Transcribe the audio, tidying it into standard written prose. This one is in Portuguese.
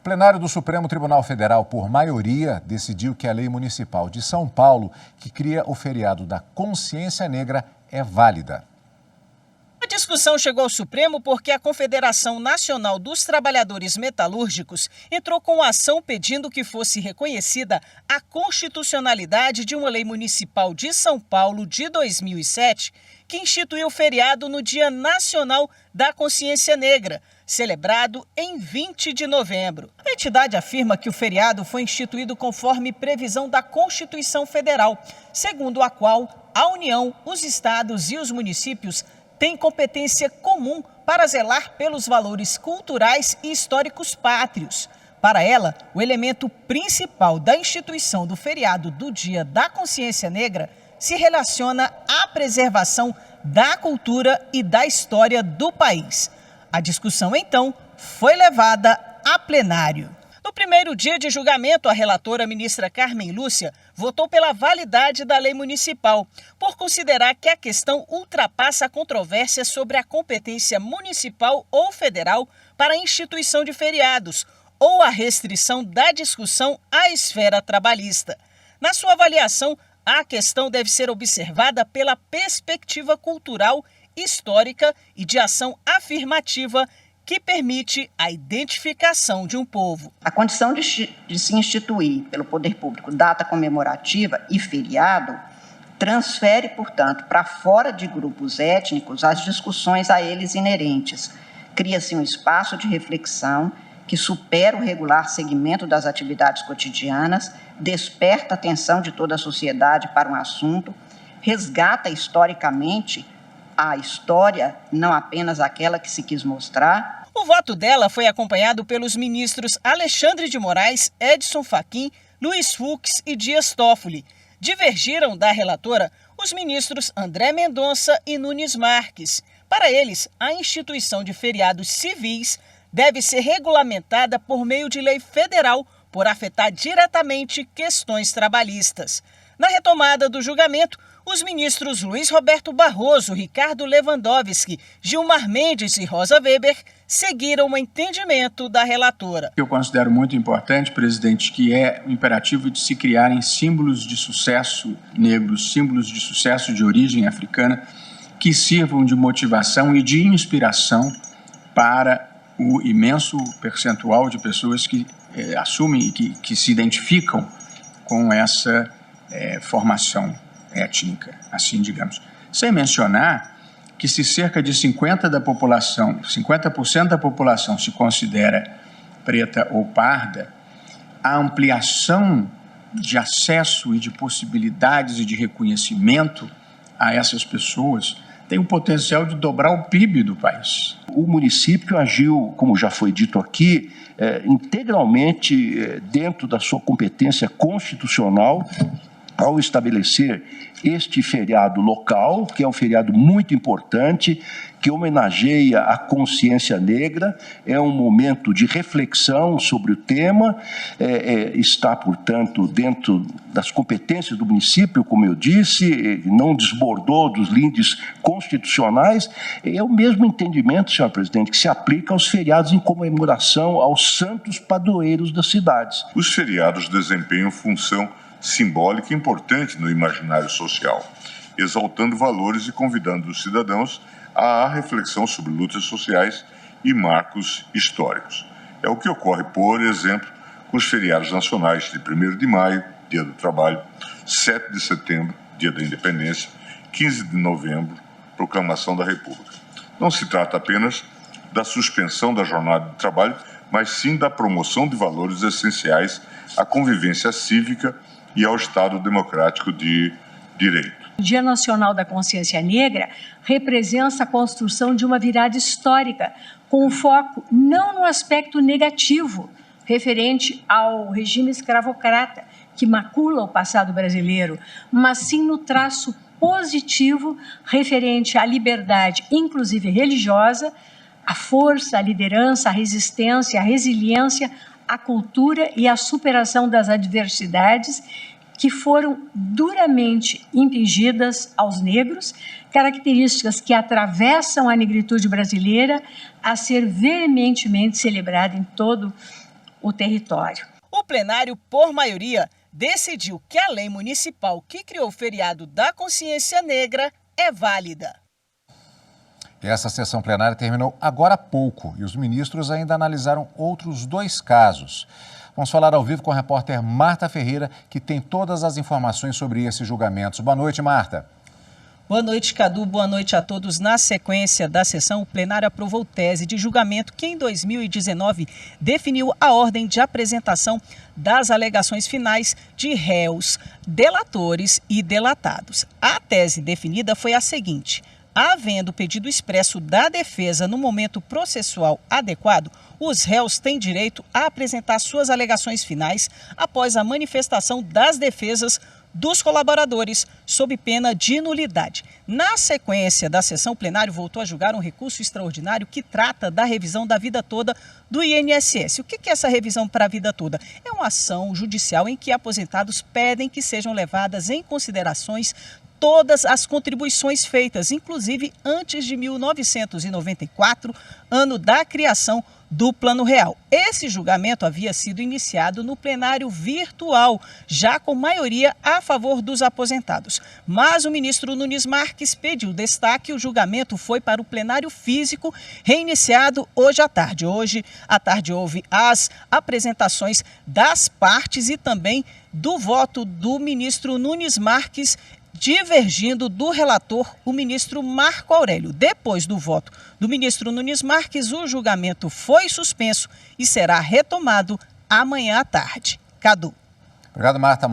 O plenário do Supremo Tribunal Federal, por maioria, decidiu que a lei municipal de São Paulo, que cria o feriado da Consciência Negra, é válida. A discussão chegou ao Supremo porque a Confederação Nacional dos Trabalhadores Metalúrgicos entrou com ação pedindo que fosse reconhecida a constitucionalidade de uma lei municipal de São Paulo de 2007, que instituiu o feriado no Dia Nacional da Consciência Negra, celebrado em 20 de novembro. A entidade afirma que o feriado foi instituído conforme previsão da Constituição Federal, segundo a qual a União, os estados e os municípios têm competência comum para zelar pelos valores culturais e históricos pátrios. Para ela, o elemento principal da instituição do feriado do Dia da Consciência Negra se relaciona à preservação da cultura e da história do país. A discussão, então, foi levada a plenário. No primeiro dia de julgamento, a relatora ministra Carmen Lúcia votou pela validade da lei municipal, por considerar que a questão ultrapassa a controvérsia sobre a competência municipal ou federal para a instituição de feriados ou a restrição da discussão à esfera trabalhista. Na sua avaliação, a questão deve ser observada pela perspectiva cultural, histórica e de ação afirmativa que permite a identificação de um povo. A condição de se instituir pelo poder público data comemorativa e feriado transfere, portanto, para fora de grupos étnicos as discussões a eles inerentes. Cria-se um espaço de reflexão que supera o regular segmento das atividades cotidianas, desperta a atenção de toda a sociedade para um assunto, resgata historicamente a história, não apenas aquela que se quis mostrar. O voto dela foi acompanhado pelos ministros Alexandre de Moraes, Edson Fachin, Luiz Fux e Dias Toffoli. Divergiram da relatora os ministros André Mendonça e Nunes Marques. Para eles, a instituição de feriados civis deve ser regulamentada por meio de lei federal, por afetar diretamente questões trabalhistas. Na retomada do julgamento, os ministros Luiz Roberto Barroso, Ricardo Lewandowski, Gilmar Mendes e Rosa Weber seguiram o entendimento da relatora. Eu considero muito importante, presidente, que é o imperativo de se criarem símbolos de sucesso negros, símbolos de sucesso de origem africana, que sirvam de motivação e de inspiração para o imenso percentual de pessoas que assumem e que se identificam com essa formação étnica, assim digamos. Sem mencionar que se cerca de 50% da população se considera preta ou parda, a ampliação de acesso e de possibilidades e de reconhecimento a essas pessoas tem o potencial de dobrar o PIB do país. O município agiu, como já foi dito aqui, integralmente dentro da sua competência constitucional ao estabelecer este feriado local, que é um feriado muito importante, que homenageia a consciência negra, é um momento de reflexão sobre o tema, está, portanto, dentro das competências do município, como eu disse, não desbordou dos lindes constitucionais, é o mesmo entendimento, senhor presidente, que se aplica aos feriados em comemoração aos santos padroeiros das cidades. Os feriados desempenham função simbólica importante no imaginário social, exaltando valores e convidando os cidadãos à reflexão sobre lutas sociais e marcos históricos. É o que ocorre, por exemplo, com os feriados nacionais de 1º de maio, Dia do Trabalho, 7 de setembro, Dia da Independência, 15 de novembro, Proclamação da República. Não se trata apenas da suspensão da jornada de trabalho, mas sim da promoção de valores essenciais à convivência cívica e ao Estado democrático de direito. O Dia Nacional da Consciência Negra representa a construção de uma virada histórica, com foco não no aspecto negativo, referente ao regime escravocrata, que macula o passado brasileiro, mas sim no traço positivo referente à liberdade, inclusive religiosa, à força, à liderança, à resistência, à resiliência, a cultura e a superação das adversidades que foram duramente impingidas aos negros, características que atravessam a negritude brasileira a ser veementemente celebrada em todo o território. O plenário, por maioria, decidiu que a lei municipal que criou o feriado da consciência negra é válida. Essa sessão plenária terminou agora há pouco e os ministros ainda analisaram outros 2 casos. Vamos falar ao vivo com a repórter Marta Ferreira, que tem todas as informações sobre esses julgamentos. Boa noite, Marta. Boa noite, Cadu. Boa noite a todos. Na sequência da sessão, o plenário aprovou tese de julgamento que, em 2019, definiu a ordem de apresentação das alegações finais de réus, delatores e delatados. A tese definida foi a seguinte: havendo pedido expresso da defesa no momento processual adequado, os réus têm direito a apresentar suas alegações finais após a manifestação das defesas dos colaboradores, sob pena de nulidade. Na sequência da sessão, o plenário voltou a julgar um recurso extraordinário que trata da revisão da vida toda do INSS. O que é essa revisão para a vida toda? É uma ação judicial em que aposentados pedem que sejam levadas em considerações todas as contribuições feitas, inclusive antes de 1994, ano da criação do Plano Real. Esse julgamento havia sido iniciado no plenário virtual, já com maioria a favor dos aposentados. Mas o ministro Nunes Marques pediu destaque e o julgamento foi para o plenário físico, reiniciado hoje à tarde. Hoje à tarde houve as apresentações das partes e também do voto do ministro Nunes Marques, divergindo do relator, o ministro Marco Aurélio. Depois do voto do ministro Nunes Marques, o julgamento foi suspenso e será retomado amanhã à tarde. Cadu. Obrigado, Marta.